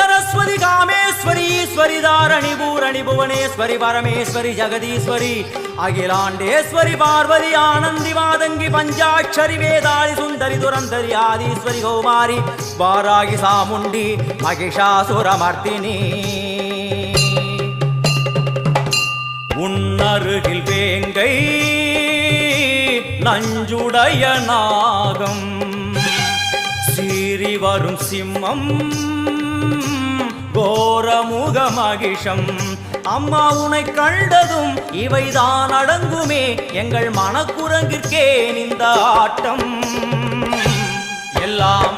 सरस्वती कामेश्वरी ईश्वरी धारणी पूरणी भुवनेश्वरी परमेश्वरी जगदीश्वरी अखिलांडेश्वरी पार्वती आनंदी मादंगी पंचाक्षरी वेदाली सुंदरी दुरंधरी आदिश्वरी कौमारी वारागी सामुंडी महिषासुरमर्दिनी उन्नरुगिल वेंगै नंजुडय नागम सीरी वरुम सिम्मम கோரமுக மகிஷம் அம்மா உனை கண்டதும் இவைதான் அடங்குமே எங்கள் மனக்குரங்கிற்கே இந்த ஆட்டம் எல்லாம்